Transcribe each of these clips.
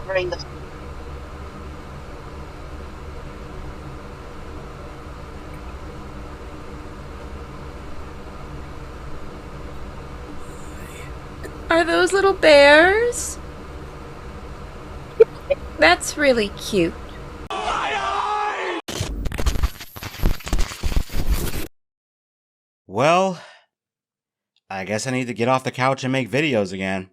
covering the. Are those little bears? That's really cute. Well, I guess I need to get off the couch and make videos again.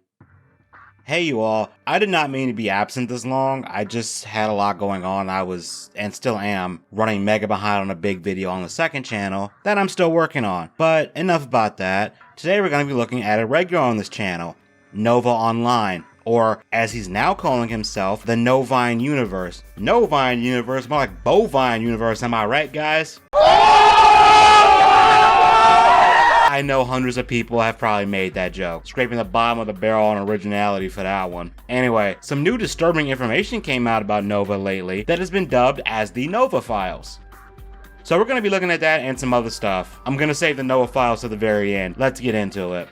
Hey you all, I did not mean to be absent this long. I just had a lot going on. I was, and still am, running mega behind on a big video on the second channel that I'm still working on. But enough about that. Today we're going to be looking at a regular on this channel, Nova Online, or as he's now calling himself, the Novine Universe. Novine Universe, more like Bovine Universe, am I right guys? I know hundreds of people have probably made that joke, scraping the bottom of the barrel on originality for that one. Anyway, some new disturbing information came out about Nova lately that has been dubbed as the Nova Files. So we're going to be looking at that and some other stuff. I'm going to save the Nova Files to the very end. Let's get into it.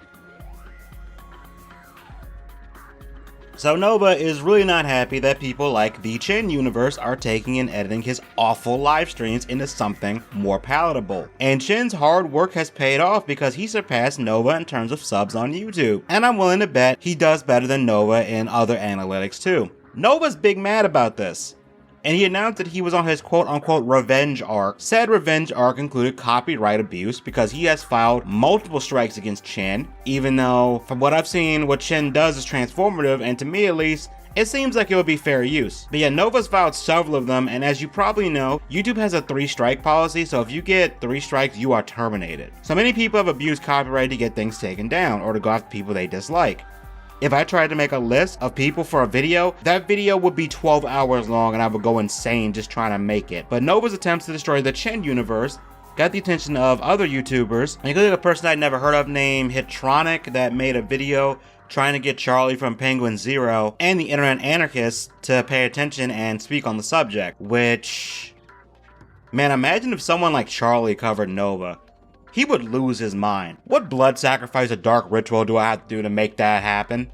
So Nova is really not happy that people like the Chin Universe are taking and editing his awful live streams into something more palatable. And Chin's hard work has paid off because he surpassed Nova in terms of subs on YouTube. And I'm willing to bet he does better than Nova in other analytics too. Nova's big mad about this. And he announced that he was on his quote-unquote revenge arc. Said revenge arc included copyright abuse because he has filed multiple strikes against Chin, even though, from what I've seen, what Chin does is transformative, and to me at least, it seems like it would be fair use. But yeah, Nova's filed several of them, and as you probably know, YouTube has a 3-strike policy, so if you get 3 strikes, you are terminated. So many people have abused copyright to get things taken down, or to go after people they dislike. If I tried to make a list of people for a video, that video would be 12 hours long and I would go insane just trying to make it. But Nova's attempts to destroy the Chin universe got the attention of other YouTubers, including a person I'd never heard of named Hitronic that made a video trying to get Charlie from Penguin Zero and the internet anarchists to pay attention and speak on the subject, which, man, imagine if someone like Charlie covered Nova. He would lose his mind. What blood sacrifice or dark ritual do I have to do to make that happen?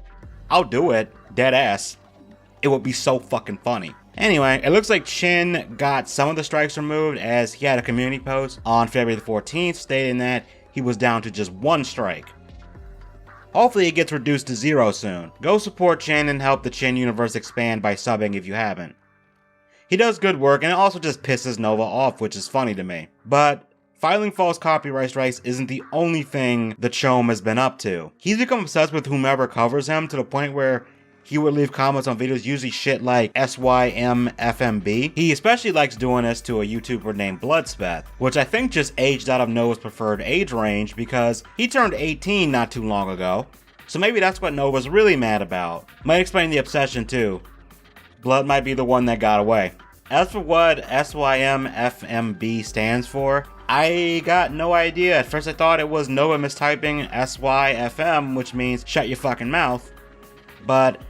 I'll do it, dead ass. It would be so fucking funny. Anyway, it looks like Chin got some of the strikes removed as he had a community post on February the 14th stating that he was down to just 1 strike. Hopefully it gets reduced to 0 soon. Go support Chin and help the Chin universe expand by subbing if you haven't. He does good work and it also just pisses Nova off, which is funny to me. But filing false copyright strikes isn't the only thing that Chome has been up to. He's become obsessed with whomever covers him to the point where he would leave comments on videos, usually shit like SYMFMB. He especially likes doing this to a YouTuber named Bloodspeth, which I think just aged out of Nova's preferred age range because he turned 18 not too long ago. So maybe that's what Nova's really mad about. Might explain the obsession too. Blood might be the one that got away. As for what SYMFMB stands for, I got no idea. At first I thought it was Nova mistyping SYFM, which means shut your fucking mouth. But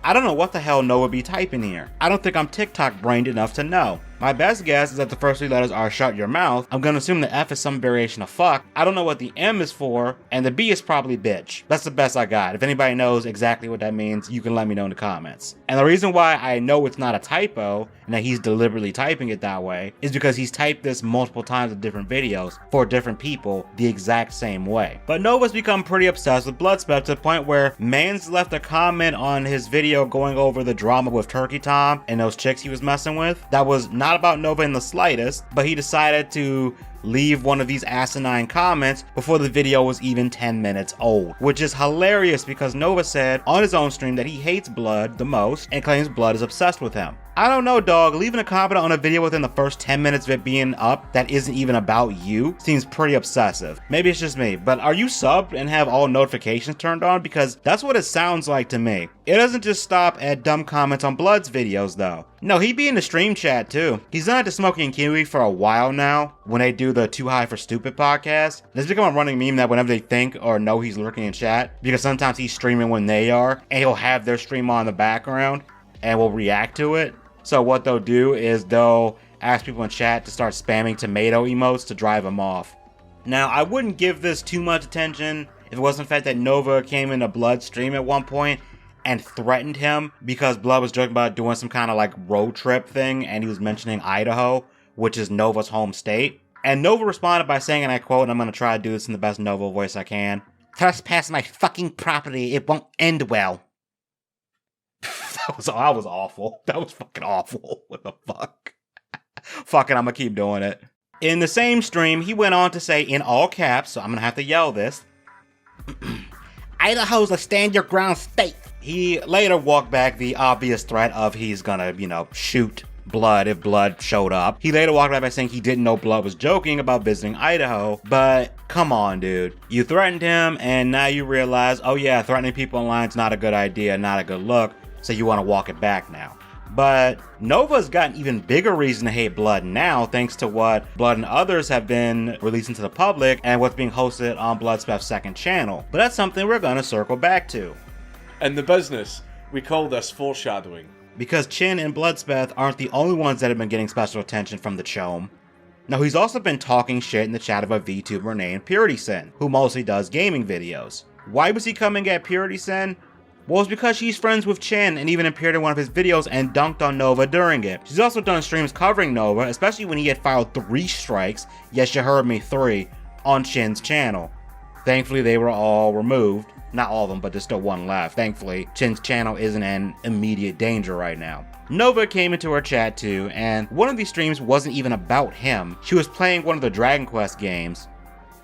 I don't know what the hell Nova be typing here. I don't think I'm TikTok brained enough to know. My best guess is that the first 3 letters are shut your mouth. I'm gonna assume the F is some variation of fuck. I don't know what the M is for, and the B is probably bitch. That's the best I got. If anybody knows exactly what that means, you can let me know in the comments. And the reason why I know it's not a typo, and that he's deliberately typing it that way, is because he's typed this multiple times in different videos for different people the exact same way. But Nova's become pretty obsessed with Bloodspeth to the point where Mans left a comment on his video going over the drama with Turkey Tom and those chicks he was messing with. That was not about Nova in the slightest, but he decided to leave one of these asinine comments before the video was even 10 minutes old, which is hilarious because Nova said on his own stream that he hates Blood the most and claims Blood is obsessed with him. I don't know, dog. Leaving a comment on a video within the first 10 minutes of it being up that isn't even about you seems pretty obsessive. Maybe it's just me, but are you subbed and have all notifications turned on? Because that's what it sounds like to me. It doesn't just stop at dumb comments on Blood's videos though. No, he be in the stream chat too. He's done it to Smokey and Kiwi for a while now when they do the Too High for Stupid podcast. It's become a running meme that whenever they think or know he's lurking in chat, because sometimes he's streaming when they are, and he'll have their stream on in the background and will react to it. So what they'll do is they'll ask people in chat to start spamming tomato emotes to drive them off. Now, I wouldn't give this too much attention if it wasn't the fact that Nova came into Blood's stream at one point and threatened him because Blood was joking about doing some kind of like road trip thing, and he was mentioning Idaho, which is Nova's home state. And Nova responded by saying, and I quote, and I'm going to try to do this in the best Nova voice I can, "Trespass my fucking property, it won't end well." That was awful. That was fucking awful. What the fuck? Fuck it, I'm gonna keep doing it. In the same stream, he went on to say in all caps, so I'm gonna have to yell this, "Idaho's a stand your ground state." He later walked back the obvious threat of he's gonna, shoot Blood if Blood showed up. He later walked back by saying he didn't know Blood was joking about visiting Idaho, but come on, dude. You threatened him, and now you realize, oh yeah, threatening people online is not a good idea, not a good look, so you want to walk it back now. But Nova's got an even bigger reason to hate Blood now, thanks to what Blood and others have been releasing to the public and what's being hosted on Bloodspeth's second channel. But that's something we're gonna circle back to. In the business, we call this foreshadowing. Because Chin and Bloodspeth aren't the only ones that have been getting special attention from the Chome. Now, he's also been talking shit in the chat of a VTuber named Purity Sin, who mostly does gaming videos. Why was he coming at Purity Sin? Well, it's because she's friends with Chin and even appeared in one of his videos and dunked on Nova during it. She's also done streams covering Nova, especially when he had filed 3 strikes, yes you heard me, 3, on Chin's channel. Thankfully they were all removed. Not all of them, but there's still one left. Thankfully, Chin's channel isn't in immediate danger right now. Nova came into her chat too, and one of these streams wasn't even about him. She was playing one of the Dragon Quest games,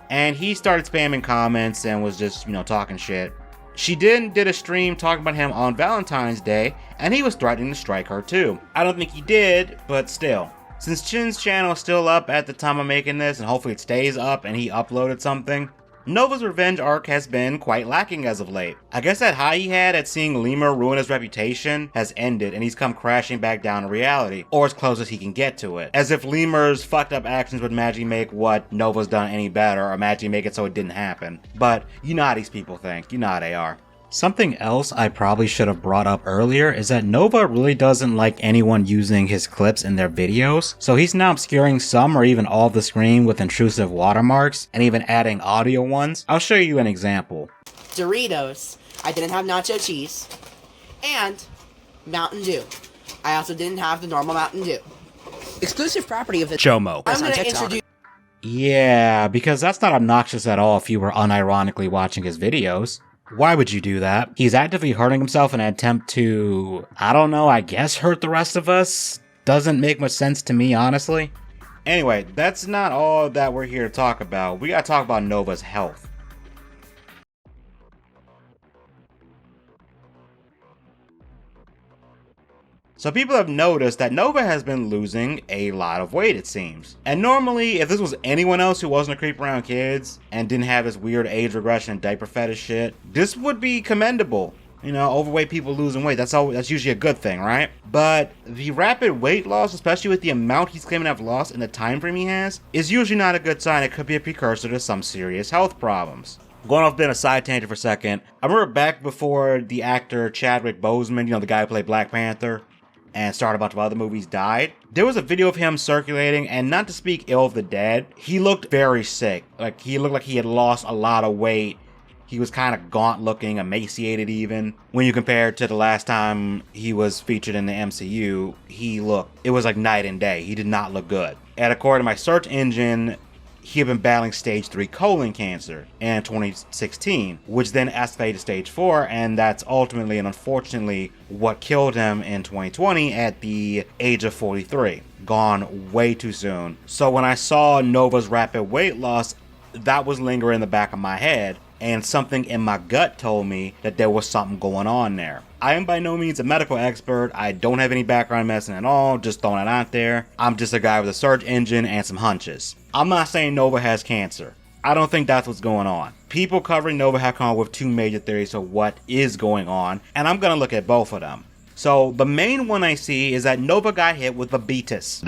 and he started spamming comments and was just, talking shit. She did a stream talking about him on Valentine's Day, and he was threatening to strike her too. I don't think he did, but still. Since Chin's channel is still up at the time of making this, and hopefully it stays up and he uploaded something, Nova's revenge arc has been quite lacking as of late. I guess that high he had at seeing Lemur ruin his reputation has ended, and he's come crashing back down to reality, or as close as he can get to it. As if Lemur's fucked up actions would magically make what Nova's done any better, or magically make it so it didn't happen. But you know how these people think, you know how they are. Something else I probably should have brought up earlier is that Nova really doesn't like anyone using his clips in their videos, so he's now obscuring some or even all of the screen with intrusive watermarks, and even adding audio ones. I'll show you an example. Doritos. I didn't have nacho cheese. And Mountain Dew. I also didn't have the normal Mountain Dew. Exclusive property of the Chome. I'm going to introduce... Yeah, because that's not obnoxious at all if you were unironically watching his videos. Why would you do that? He's actively hurting himself in an attempt to, I guess hurt the rest of us? Doesn't make much sense to me, honestly. Anyway, that's not all that we're here to talk about. We gotta talk about Nova's health. So people have noticed that Nova has been losing a lot of weight, it seems. And normally, if this was anyone else who wasn't a creep around kids and didn't have this weird age regression and diaper fetish shit, this would be commendable. Overweight people losing weight, that's usually a good thing, right? But the rapid weight loss, especially with the amount he's claiming to have lost and the time frame he has, is usually not a good sign. It could be a precursor to some serious health problems. Going off being a side tangent for a second, I remember back before the actor Chadwick Boseman, the guy who played Black Panther, and starred a bunch of other movies, died. There was a video of him circulating, and not to speak ill of the dead, he looked very sick. He looked like he had lost a lot of weight. He was kind of gaunt looking, emaciated even. When you compare it to the last time he was featured in the MCU, it was like night and day. He did not look good. And according to my search engine, he had been battling stage 3 colon cancer in 2016, which then escalated to stage 4, and that's ultimately and unfortunately what killed him in 2020 at the age of 43. Gone way too soon. So when I saw Nova's rapid weight loss, that was lingering in the back of my head, and something in my gut told me that there was something going on there. I am by no means a medical expert. I don't have any background in medicine at all, just throwing it out there. I'm just a guy with a search engine and some hunches. I'm not saying Nova has cancer. I don't think that's what's going on. People covering Nova have come up with 2 major theories of what is going on, and I'm going to look at both of them. So the main one I see is that Nova got hit with diabetes.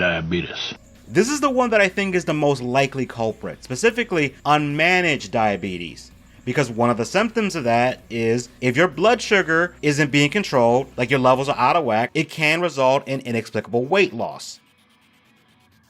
This is the one that I think is the most likely culprit, specifically unmanaged diabetes. Because one of the symptoms of that is if your blood sugar isn't being controlled, like your levels are out of whack, it can result in inexplicable weight loss.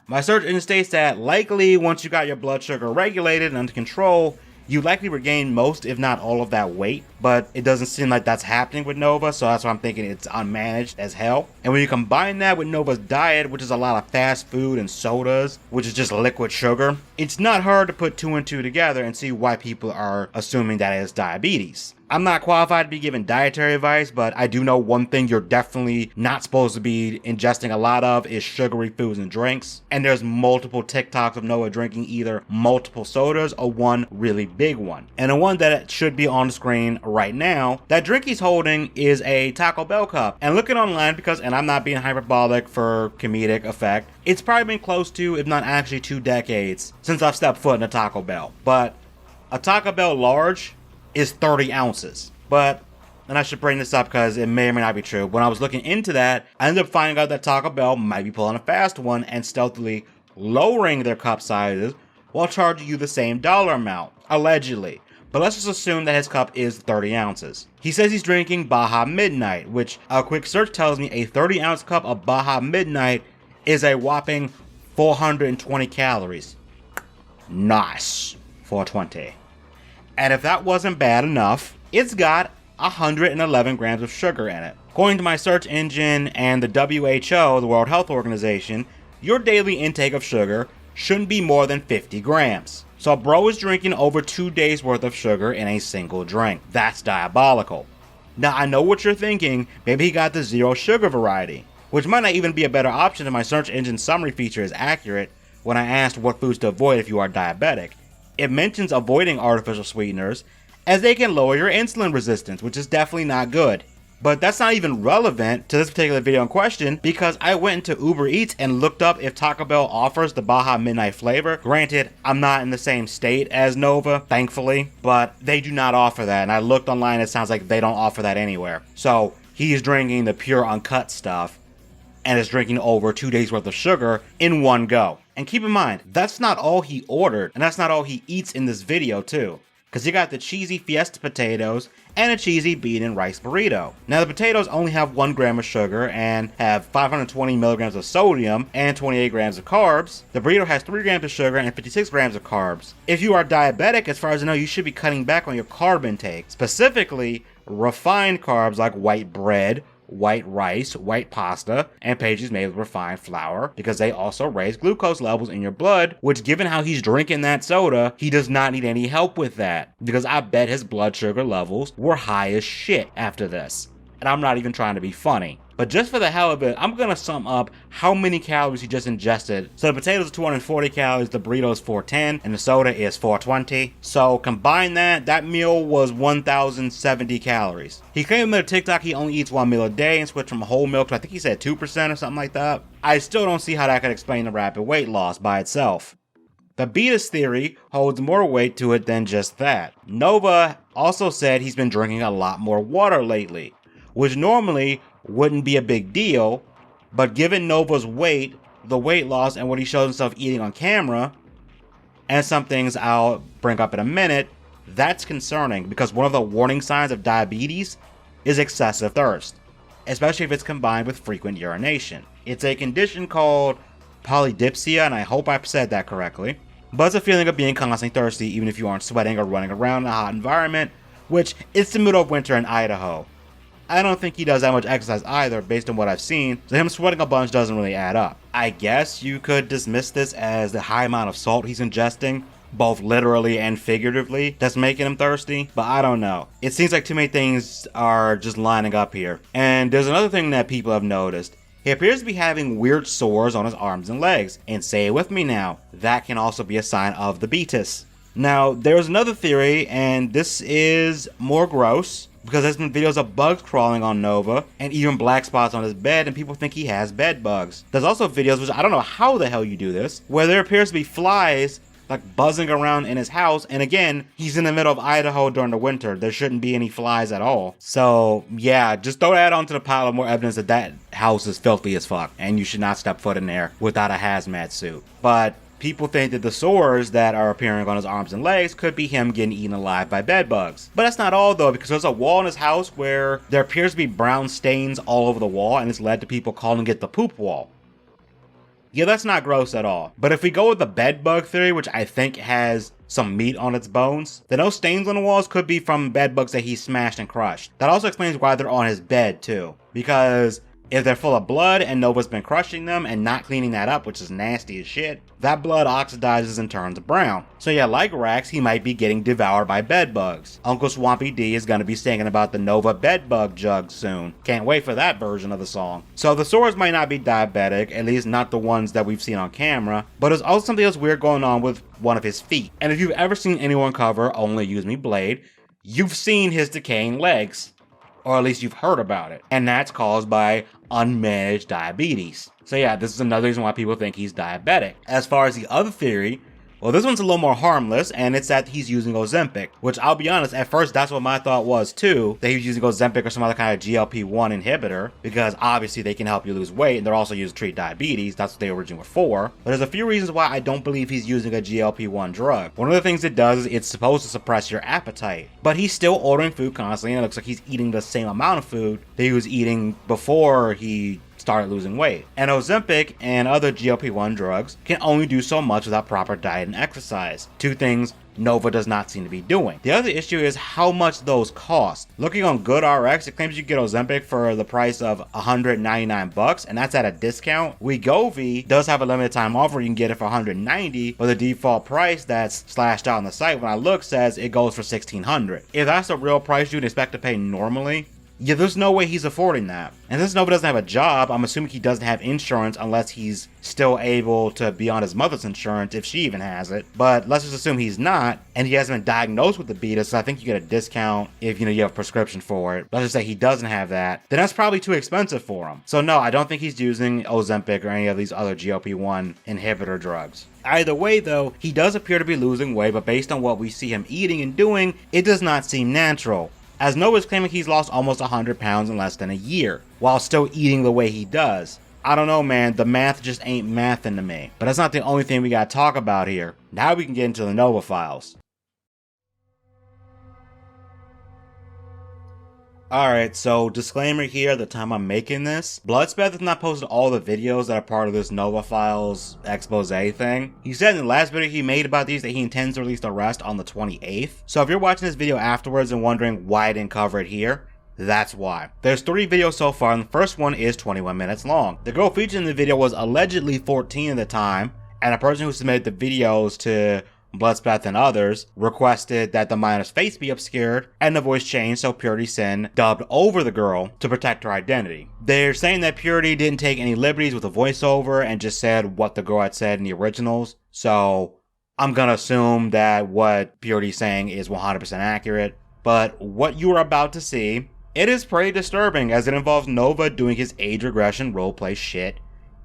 My search engine states that likely once you got your blood sugar regulated and under control, you likely regain most, if not all of that weight, but it doesn't seem like that's happening with Nova, so that's why I'm thinking it's unmanaged as hell. And when you combine that with Nova's diet, which is a lot of fast food and sodas, which is just liquid sugar, it's not hard to put 2 and 2 together and see why people are assuming that it's diabetes. I'm not qualified to be giving dietary advice, but I do know one thing you're definitely not supposed to be ingesting a lot of is sugary foods and drinks. And there's multiple TikToks of Noah drinking either multiple sodas or one really big one. And the one that should be on the screen right now, that drink he's holding is a Taco Bell cup. And looking online, and I'm not being hyperbolic for comedic effect, it's probably been close to, if not actually 2 decades since I've stepped foot in a Taco Bell. But a Taco Bell large is 30 ounces. But, and I should bring this up because it may or may not be true, when I was looking into that, I ended up finding out that Taco Bell might be pulling a fast one and stealthily lowering their cup sizes while charging you the same dollar amount, allegedly. But let's just assume that his cup is 30 ounces. He says he's drinking Baja Midnight, which a quick search tells me a 30 ounce cup of Baja Midnight is a whopping 420 calories. Nice. 420. And if that wasn't bad enough, it's got 111 grams of sugar in it. According to my search engine and the WHO, the World Health Organization, your daily intake of sugar shouldn't be more than 50 grams. So bro is drinking over 2 days worth of sugar in a single drink. That's diabolical. Now I know what you're thinking, maybe he got the zero sugar variety, which might not even be a better option if my search engine summary feature is accurate when I asked what foods to avoid if you are diabetic. It mentions avoiding artificial sweeteners as they can lower your insulin resistance, which is definitely not good. But that's not even relevant to this particular video in question because I went into Uber Eats and looked up if Taco Bell offers the Baja Midnight flavor. Granted, I'm not in the same state as Nova, thankfully, but they do not offer that. And I looked online, it sounds like they don't offer that anywhere. So he's drinking the pure uncut stuff and is drinking over 2 days worth of sugar in one go. And keep in mind, that's not all he ordered, and that's not all he eats in this video too. Because you got the cheesy Fiesta potatoes and a cheesy bean and rice burrito. Now the potatoes only have 1 gram of sugar and have 520 milligrams of sodium and 28 grams of carbs. The burrito has 3 grams of sugar and 56 grams of carbs. If you are diabetic, as far as I know, you should be cutting back on your carb intake. Specifically, refined carbs like white bread, white rice, white pasta, and pages made with refined flour because they also raise glucose levels in your blood, which given how he's drinking that soda, he does not need any help with that because I bet his blood sugar levels were high as shit after this. And I'm not even trying to be funny. But just for the hell of it, I'm going to sum up how many calories he just ingested. So the potatoes are 240 calories, the burrito is 410, and the soda is 420. So combine that, that meal was 1,070 calories. He claimed that on TikTok he only eats 1 meal a day and switched from a whole meal to I think he said 2% or something like that. I still don't see how that could explain the rapid weight loss by itself. The Beatus theory holds more weight to it than just that. Nova also said he's been drinking a lot more water lately, which normally wouldn't be a big deal, but given Nova's weight, the weight loss, and what he shows himself eating on camera, and some things I'll bring up in a minute, that's concerning because one of the warning signs of diabetes is excessive thirst, especially if it's combined with frequent urination. It's a condition called polydipsia, and I hope I've said that correctly, but it's a feeling of being constantly thirsty even if you aren't sweating or running around in a hot environment, which it's the middle of winter in Idaho. I don't think he does that much exercise either based on what I've seen, so him sweating a bunch doesn't really add up. I guess you could dismiss this as the high amount of salt he's ingesting, both literally and figuratively, that's making him thirsty, but I don't know. It seems like too many things are just lining up here. And there's another thing that people have noticed. He appears to be having weird sores on his arms and legs, and say it with me now, that can also be a sign of the beatus. Now, there's another theory, and this is more gross, because there's been videos of bugs crawling on Nova, and even black spots on his bed, and people think he has bed bugs. There's also videos, which I don't know how the hell you do this, where there appears to be flies like buzzing around in his house, and again, he's in the middle of Idaho during the winter. There shouldn't be any flies at all. So yeah, just throw that onto the pile of more evidence that that house is filthy as fuck, and you should not step foot in there without a hazmat suit. But people think that the sores that are appearing on his arms and legs could be him getting eaten alive by bed bugs. But that's not all though, because there's a wall in his house where there appears to be brown stains all over the wall, and it's led to people calling it the poop wall. Yeah, that's not gross at all. But if we go with the bed bug theory, which I think has some meat on its bones. The no stains on the walls could be from bed bugs that he smashed and crushed. That also explains why they're on his bed too, because if they're full of blood and Nova's been crushing them and not cleaning that up, which is nasty as shit, that blood oxidizes and turns brown. So yeah, like Rax, he might be getting devoured by bed bugs. Uncle Swampy D is going to be singing about the Nova bed bug jug soon. Can't wait for that version of the song. So the sores might not be diabetic, at least not the ones that we've seen on camera, but there's also something else weird going on with one of his feet. And if you've ever seen anyone cover Only Use Me Blade, you've seen his decaying legs. Or at least you've heard about it. And that's caused by unmanaged diabetes. So yeah, this is another reason why people think he's diabetic. As far as the other theory, well, this one's a little more harmless, and it's that he's using Ozempic, which I'll be honest, at first that's what my thought was too, that he was using Ozempic or some other kind of GLP-1 inhibitor, because obviously they can help you lose weight, and they're also used to treat diabetes. That's what they originally were for. But there's a few reasons why I don't believe he's using a GLP-1 drug. One of the things it does is it's supposed to suppress your appetite, but he's still ordering food constantly, and it looks like he's eating the same amount of food that he was eating before he started losing weight. And Ozempic and other GLP-1 drugs can only do so much without proper diet and exercise. Two things Nova does not seem to be doing. The other issue is how much those cost. Looking on GoodRx, it claims you get Ozempic for the price of $199, and that's at a discount. Wegovy does have a limited time offer. You can get it for $190, but the default price that's slashed out on the site when I look says it goes for $1,600. If that's the real price you'd expect to pay normally, yeah, there's no way he's affording that. And since Nova doesn't have a job, I'm assuming he doesn't have insurance unless he's still able to be on his mother's insurance, if she even has it. But let's just assume he's not, and he hasn't been diagnosed with the beta, so I think you get a discount if, you have a prescription for it. Let's just say he doesn't have that, then that's probably too expensive for him. So no, I don't think he's using Ozempic or any of these other GLP-1 inhibitor drugs. Either way though, he does appear to be losing weight, but based on what we see him eating and doing, it does not seem natural. As Nova's claiming he's lost almost 100 pounds in less than a year, while still eating the way he does. I don't know, man, the math just ain't mathin' to me. But that's not the only thing we gotta talk about here. Now we can get into the Nova files. Alright, so disclaimer here at the time I'm making this. Bloodspeth has not posted all the videos that are part of this Nova Files expose thing. He said in the last video he made about these that he intends to release the rest on the 28th. So if you're watching this video afterwards and wondering why I didn't cover it here, that's why. There's 3 videos so far, and the first one is 21 minutes long. The girl featured in the video was allegedly 14 at the time, and a person who submitted the videos to Bloodspeth and others requested that the minor's face be obscured and the voice changed so Purity Sin dubbed over the girl to protect her identity. They're saying that Purity didn't take any liberties with the voiceover and just said what the girl had said in the originals, so I'm gonna assume that what Purity's saying is 100% accurate. But what you are about to see, it is pretty disturbing as it involves Nova doing his age regression roleplay shit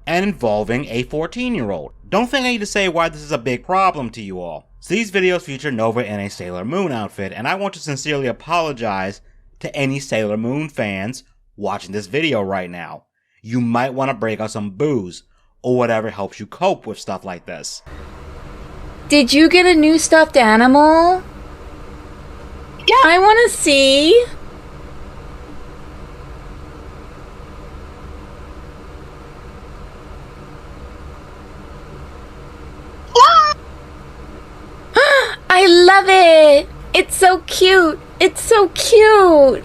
and involving a 14-year-old. Don't think I need to say why this is a big problem to you all. So these videos feature Nova in a Sailor Moon outfit, and I want to sincerely apologize to any Sailor Moon fans watching this video right now. You might want to break out some booze, or whatever helps you cope with stuff like this. Did you get a new stuffed animal? Yeah. I want to see. I love it! It's so cute! It's so cute!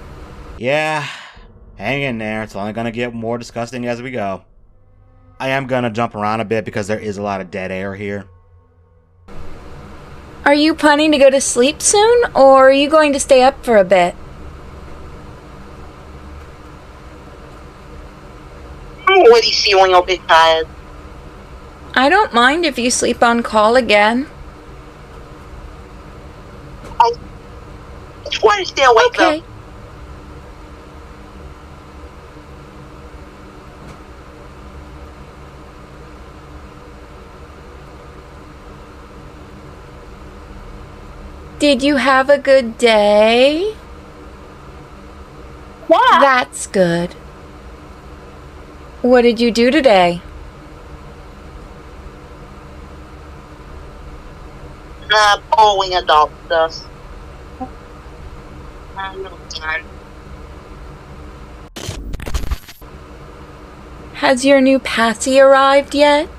Yeah, hang in there. It's only gonna get more disgusting as we go. I am gonna jump around a bit because there is a lot of dead air here. Are you planning to go to sleep soon, or are you going to stay up for a bit? I'm already feeling a bit tired. I don't mind if you sleep on call again. I just want to stay awake Okay. though. Did you have a good day? Yeah. That's good. What did you do today? Following adult stuff. I'm no time. Has your new passy arrived yet?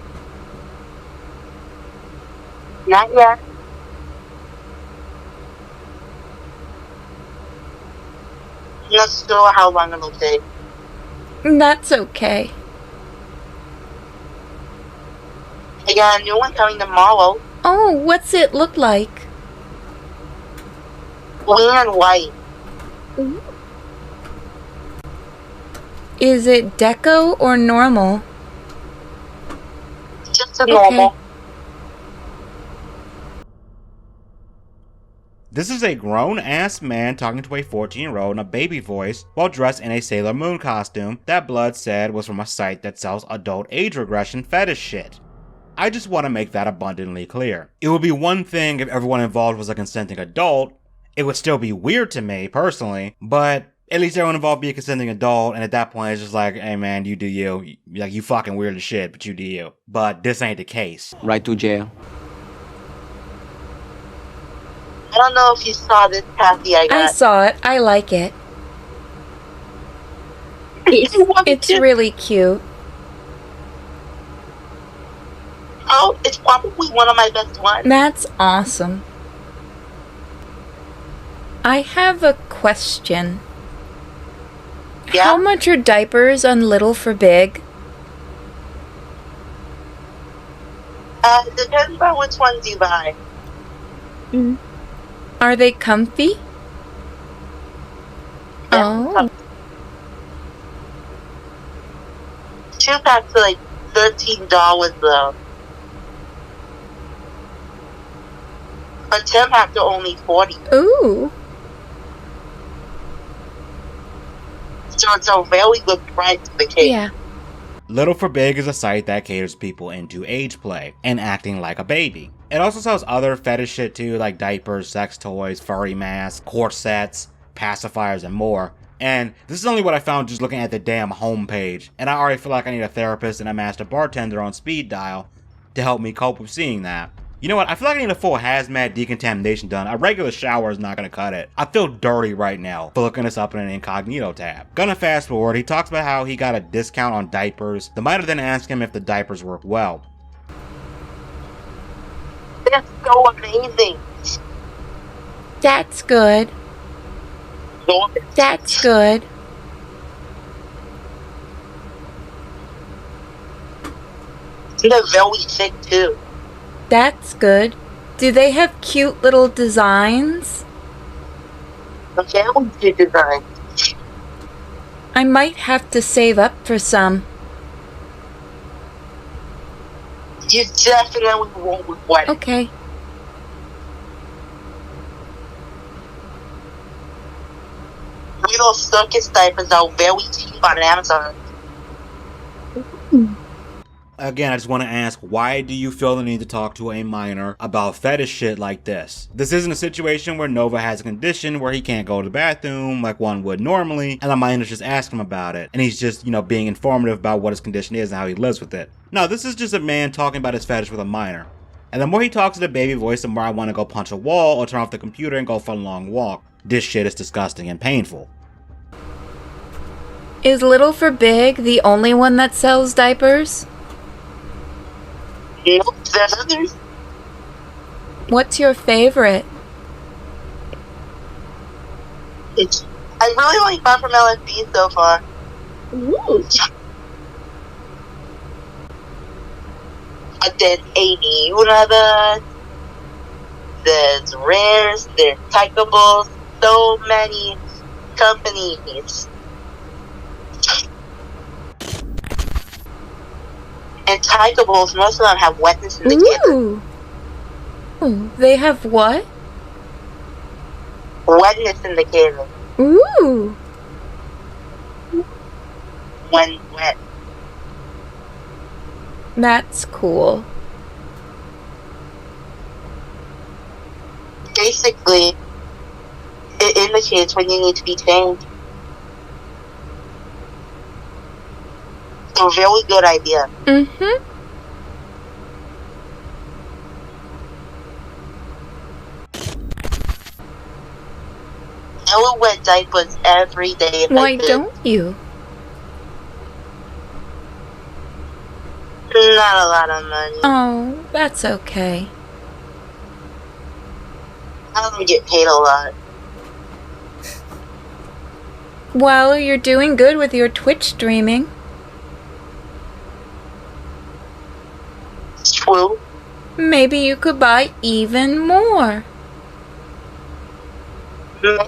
Not yet. not sure how long it'll take. That's okay. I got a new one coming tomorrow. Oh, what's it look like? Green and white. Is it deco or normal? Just a normal. This is a grown-ass man talking to a 14-year-old in a baby voice while dressed in a Sailor Moon costume that Blood said was from a site that sells adult age regression fetish shit. I just want to make that abundantly clear. It would be one thing if everyone involved was a consenting adult. It would still be weird to me, personally, but at least everyone involved be a consenting adult, and at that point it's just like, hey man, you do you. Like, you fucking weird as shit, but you do you. But this ain't the case. Right to jail. I don't know if you saw this Kathy I got. I saw it. I like it. It's really cute. Oh, it's probably one of my best ones. That's awesome. I have a question. Yeah? How much are diapers on Little for Big? Depends on which ones you buy. Are they comfy? Oh. 2 packs are like $13 though. But 10 packs are only $40. Ooh. So it's a very good price for the cake. Yeah. Little for Big is a site that caters people into age play and acting like a baby. It also sells other fetish shit too, like diapers, sex toys, furry masks, corsets, pacifiers, and more. And this is only what I found just looking at the damn homepage, and I already feel like I need a therapist and a master bartender on speed dial to help me cope with seeing that. You know what, I feel like I need a full hazmat decontamination done. A regular shower is not gonna cut it. I feel dirty right now for looking this up in an incognito tab. Gonna fast forward, he talks about how he got a discount on diapers. The miner then asks him if the diapers work well. They're so amazing. That's good. That's good. They're very thick too. That's good. Do they have cute little designs? The very good design. I might have to save up for some. You definitely won't regret it. Okay. Little circus diapers are very cheap on Amazon. Again, I just want to ask, why do you feel the need to talk to a minor about fetish shit like this? This isn't a situation where Nova has a condition where he can't go to the bathroom like one would normally, and the minor's just asking him about it, and he's just, being informative about what his condition is and how he lives with it. No, this is just a man talking about his fetish with a minor. And the more he talks to the baby voice, the more I want to go punch a wall or turn off the computer and go for a long walk. This shit is disgusting and painful. Is Little for Big the only one that sells diapers? Nope, there's others. What's your favorite? I really like one from LFB so far. Ooh. But there's 80 Universe, there's Rares, there's Tykables, so many companies. And Tykables, most of them have wetness indicators. Ooh. Ooh. They have what? Wetness indicators. Ooh. When wet. That's cool. Basically, it indicates when you need to be changed. So, very good idea. Mm-hmm. I will wear diapers every day if Why I could. don't you? Not a lot of money. Oh, that's okay. I don't get paid a lot. Well, you're doing good with your Twitch streaming. It's true. Maybe you could buy even more. Did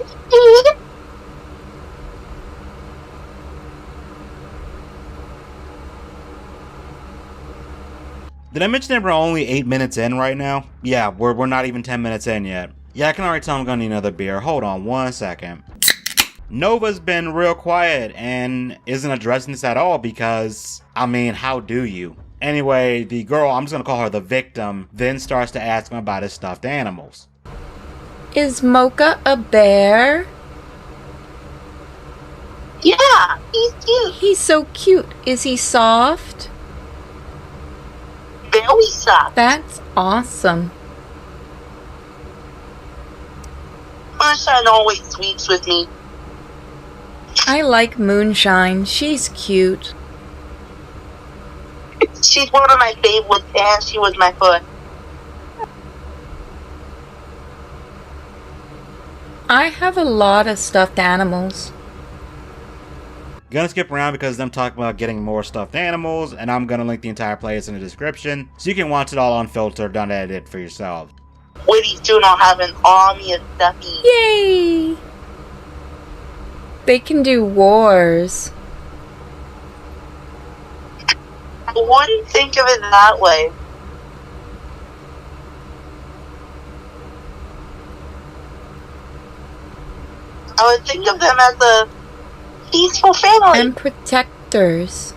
I mention that we're only 8 minutes in right now? Yeah, we're not even 10 minutes in yet. Yeah, I can already tell I'm gonna need another beer. Hold on 1 second. Nova's been real quiet and isn't addressing this at all because, I mean, how do you? Anyway, the girl, I'm just gonna call her the victim, then starts to ask him about his stuffed animals. Is Mocha a bear? Yeah, he's cute. He's so cute. Is he soft? Very soft. That's awesome. Moonshine always sweeps with me. I like Moonshine. She's cute. She's one of my favorites, and she was my first. I have a lot of stuffed animals. Gonna skip around because them talking about getting more stuffed animals, and I'm gonna link the entire playlist in the description so you can watch it all unfiltered, unedited for yourself. Witty soon I'll have an army of stuffies. Yay! They can do wars. I wouldn't think of it that way. I would think of them as a peaceful family. And protectors.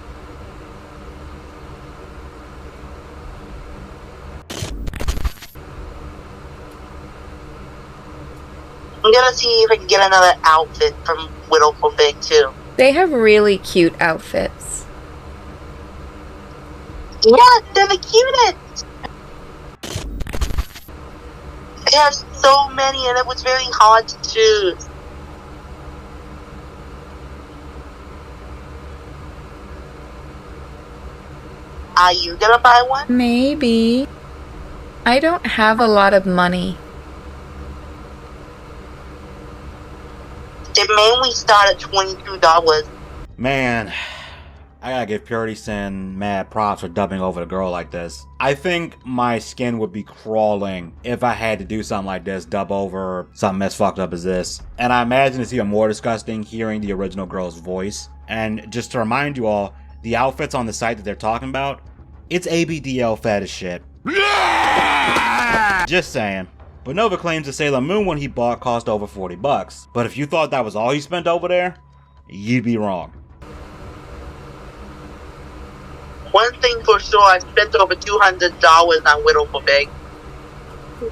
I'm gonna see if I can get another outfit from Widowful Big too. They have really cute outfits. Yeah, they're the cutest. They have so many, and it was very hard to choose. Are you gonna buy one? Maybe. I don't have a lot of money. They mainly start at $22. Man, I gotta give Purity Sin mad props for dubbing over the girl like this. I think my skin would be crawling if I had to do something like this, dub over something as fucked up as this. And I imagine it's even more disgusting hearing the original girl's voice. And just to remind you all, the outfits on the site that they're talking about, it's ABDL fetish shit. Just saying. But Nova claims the Sailor Moon one he bought cost over 40 bucks. But if you thought that was all he spent over there, you'd be wrong. One thing for sure, I spent over $200 on Widowful Big. And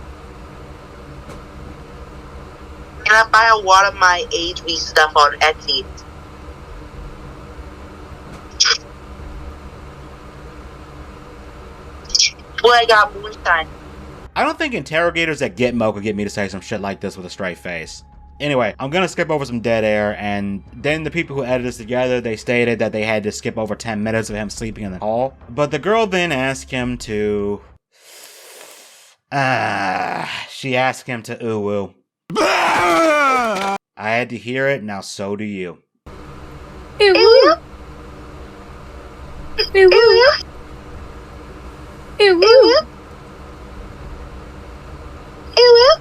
I buy a lot of my HB stuff on Edgy. Well, I got Moonshine. I don't think interrogators at Gitmo could get me to say some shit like this with a straight face. Anyway, I'm gonna skip over some dead air, and then the people who edited this together, they stated that they had to skip over 10 minutes of him sleeping in the hall. But the girl then asked him to... she asked him to ooh-woo. I had to hear it, now so do you. Ew. Ew. Ew. Ew. Ew.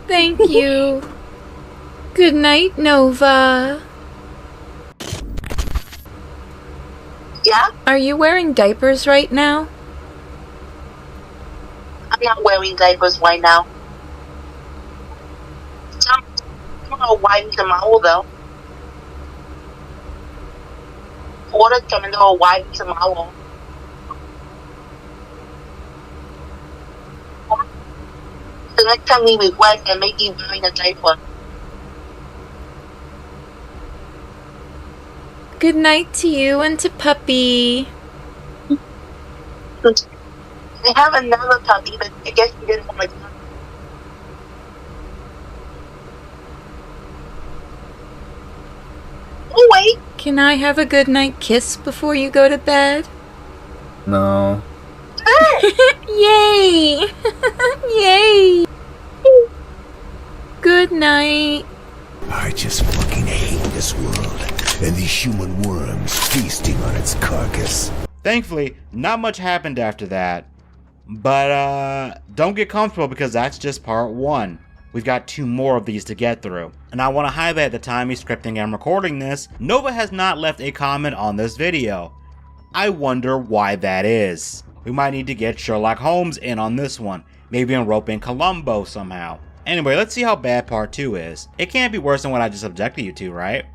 Thank you. Good night, Nova. Yeah? Are you wearing diapers right now? I'm not wearing diapers right now. I'm gonna wipe tomorrow though. Water's coming to a wipe tomorrow. The next time we request and make you wearing a diaper. Good night to you and to Puppy. I have another puppy, but I guess you didn't want to. Oh wait! Can I have a good night kiss before you go to bed? No. Yay! Yay! Good night. I just fucking hate this world. and the human worms feasting on its carcass. Thankfully, not much happened after that. But don't get comfortable because that's just part 1. We've got 2 more of these to get through. And I want to highlight the time he's scripting and recording this, Nova has not left a comment on this video. I wonder why that is. We might need to get Sherlock Holmes in on this one. Maybe rope in Columbo somehow. Anyway, let's see how bad part 2 is. It can't be worse than what I just subjected you to, right?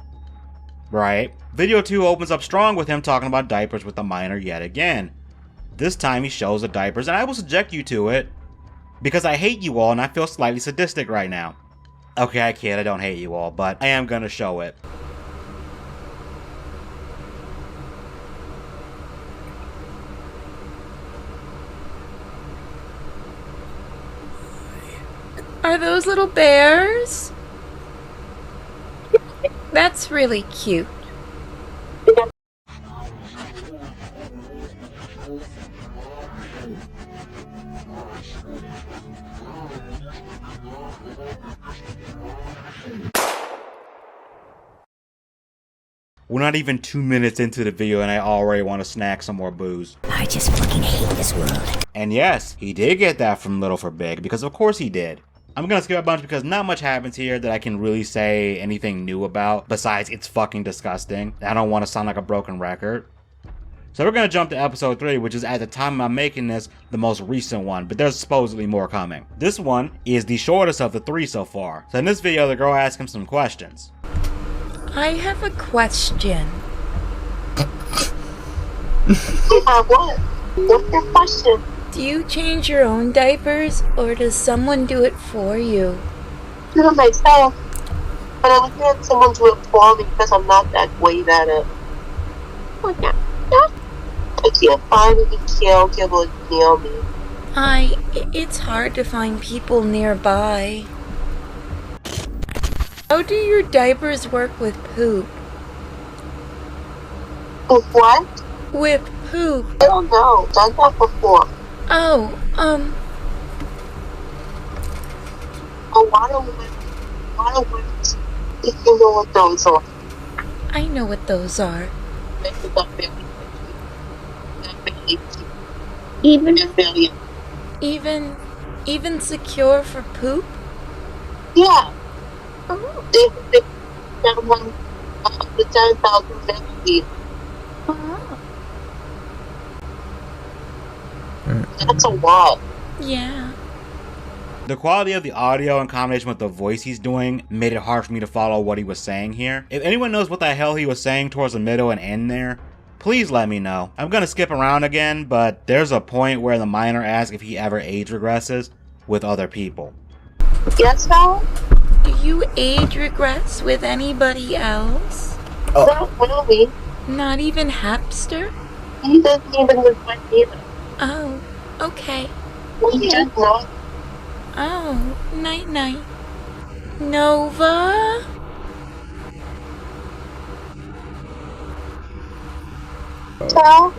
Right. Video 2 opens up strong with him talking about diapers with the minor yet again. This time he shows the diapers, and I will subject you to it because I hate you all and I feel slightly sadistic right now. Okay, I kid, I don't hate you all, but I am gonna show it. Are those little bears? That's really cute. We're not even 2 minutes into the video and I already want to snack some more booze. I just fucking hate this world. And yes, he did get that from Little for Big, because of course he did. I'm gonna skip a bunch because not much happens here that I can really say anything new about, besides it's fucking disgusting. I don't want to sound like a broken record. So we're gonna jump to episode 3, which is at the time I'm making this, the most recent one, but there's supposedly more coming. This one is the shortest of the 3 so far. So in this video, the girl asks him some questions. I have a question. What? What's your question? Do you change your own diapers, or does someone do it for you? I do it myself. But I would have someone do it for me because I'm not that great at it. Oh, yeah. I can't find any caregiver near me. It's hard to find people nearby. How do your diapers work with poop? With what? With poop. I don't know. Done that before. Oh, water whips. If you know what those are. I know what those are. Even secure for poop? Yeah. They found one the 10,000 That's a lot. Yeah. The quality of the audio in combination with the voice he's doing made it hard for me to follow what he was saying here. If anyone knows what the hell he was saying towards the middle and end there, please let me know. I'm gonna skip around again, but there's a point where the minor asks if he ever age regresses with other people. Yes, Val? Do you age regress with anybody else? Not really. Not even Hapster? He doesn't even regret either. Oh, okay. We just not. Oh, night-night. Nova? Val?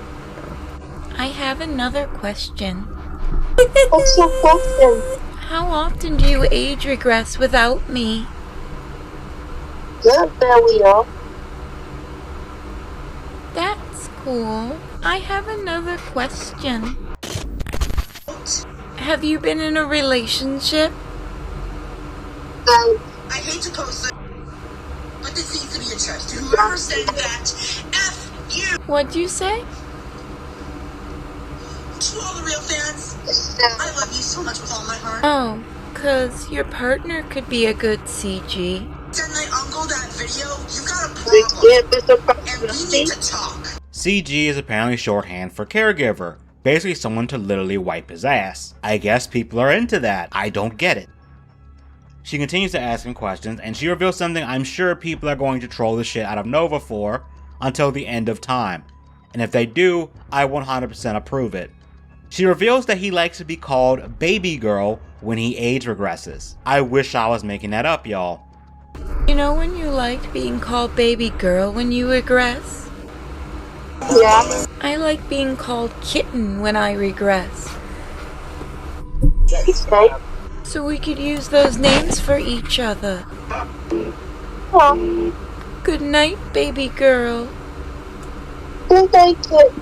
I have another question. What's your question? How often do you age regress without me? Not very often. That's cool. I have another question. Have you been in a relationship? No. I hate to post it, but this needs to be addressed to whoever said that. F you! What'd you say? To all the real fans, I love you so much with all my heart. Oh, 'cause your partner could be a good CG. Send my uncle that video, you got a We problem. can't miss a And we need to talk. CG is apparently shorthand for caregiver, basically someone to literally wipe his ass. I guess people are into that. I don't get it. She continues to ask him questions, and she reveals something I'm sure people are going to troll the shit out of Nova for until the end of time. And if they do, I 100% approve it. She reveals that he likes to be called baby girl when he age regresses. I wish I was making that up, y'all. You know when you liked being called baby girl when you regress? Yeah. I like being called kitten when I regress. Okay. So we could use those names for each other. Well, Good night, baby girl. Good night, kid.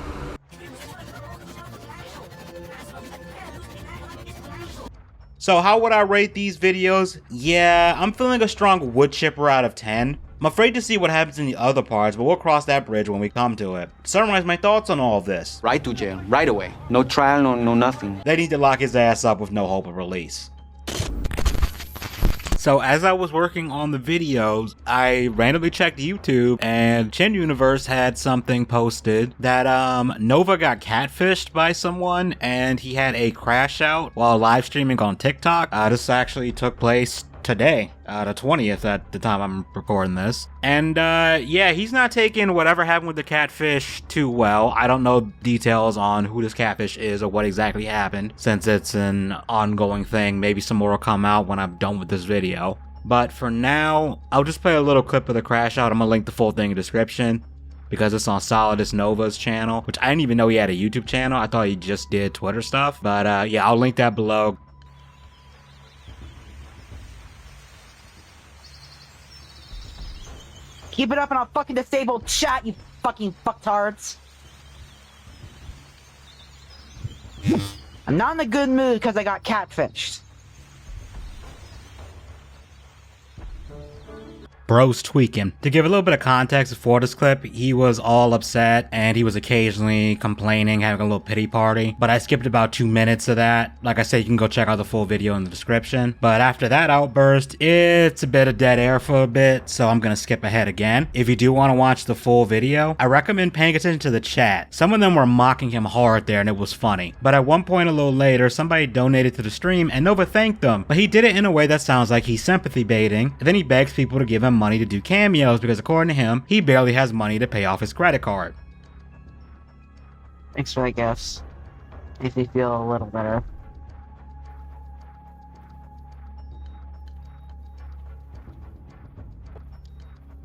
So how would I rate these videos? Yeah, I'm feeling a strong wood chipper out of 10. I'm afraid to see what happens in the other parts, but we'll cross that bridge when we come to it. To summarize my thoughts on all of this. Right to jail, right away. No trial, no nothing. They need to lock his ass up with no hope of release. So as I was working on the videos, I randomly checked YouTube and Chin Universe had something posted that Nova got catfished by someone and he had a crash out while live streaming on TikTok. This actually took place today, the 20th at the time I'm recording this. And yeah, he's not taking whatever happened with the catfish too well. I don't know details on who this catfish is or what exactly happened, since it's an ongoing thing. Maybe some more will come out when I'm done with this video. But for now, I'll just play a little clip of the crash out. I'm gonna link the full thing in the description because it's on Solidus Nova's channel, which I didn't even know he had a YouTube channel. I thought he just did Twitter stuff. But yeah, I'll link that below. Keep it up and I'll fucking disable chat, you fucking fucktards. I'm not in a good mood because I got catfished. Bro's tweaking. To give a little bit of context for this clip, he was all upset and he was occasionally complaining, having a little pity party. But I skipped about 2 minutes of that. Like I said, you can go check out the full video in the description. But after that outburst, it's a bit of dead air for a bit, so I'm gonna skip ahead again. If you do want to watch the full video, I recommend paying attention to the chat. Some of them were mocking him hard there and it was funny. But at one point a little later, somebody donated to the stream and Nova thanked them. But he did it in a way that sounds like he's sympathy baiting. And then he begs people to give him money to do cameos because according to him, he barely has money to pay off his credit card. Thanks for the gifts. Makes me feel a little better.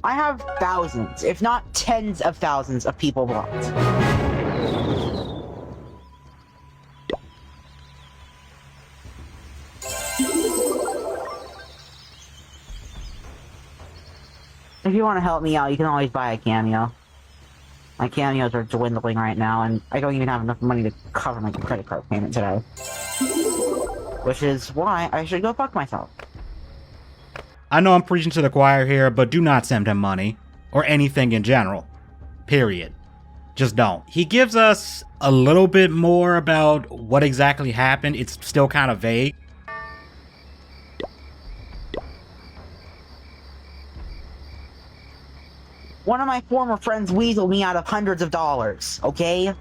I have thousands, if not tens of thousands of people blocked. If you want to help me out, you can always buy a cameo. My cameos are dwindling right now, and I don't even have enough money to cover my credit card payment today. Which is why I should go fuck myself. I know I'm preaching to the choir here, but do not send him money. Or anything in general. Period. Just don't. He gives us a little bit more about what exactly happened. It's still kind of vague. One of my former friends weaseled me out of hundreds of dollars, okay?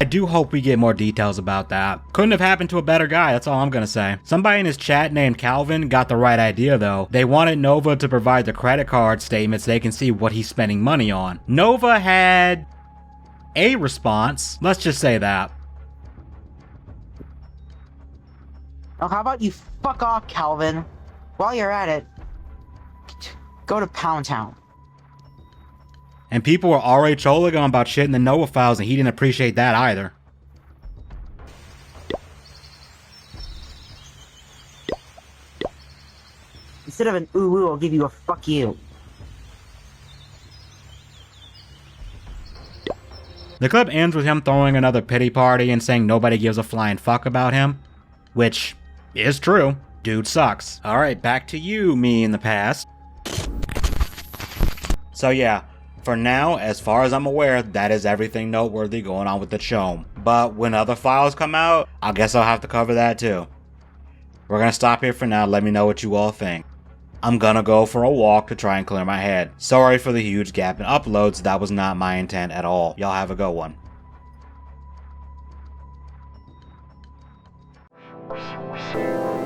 I do hope we get more details about that. Couldn't have happened to a better guy, that's all I'm gonna say. Somebody in his chat named Calvin got the right idea though. They wanted Nova to provide the credit card statements so they can see what he's spending money on. Nova had a response, let's just say that. Oh, how about you fuck off, Calvin? While you're at it, go to Pound Town. And people were already trolling him about shit in the Nova files and he didn't appreciate that either. Instead of an ooh, I'll give you a fuck you. The clip ends with him throwing another pity party and saying nobody gives a flying fuck about him. Which is true. Dude sucks. Alright, back to you, me in the past. So yeah, for now, as far as I'm aware, that is everything noteworthy going on with the Chome. But when other files come out, I guess I'll have to cover that too. We're gonna stop here for now, let me know what you all think. I'm gonna go for a walk to try and clear my head. Sorry for the huge gap in uploads, that was not my intent at all. Y'all have a good one. You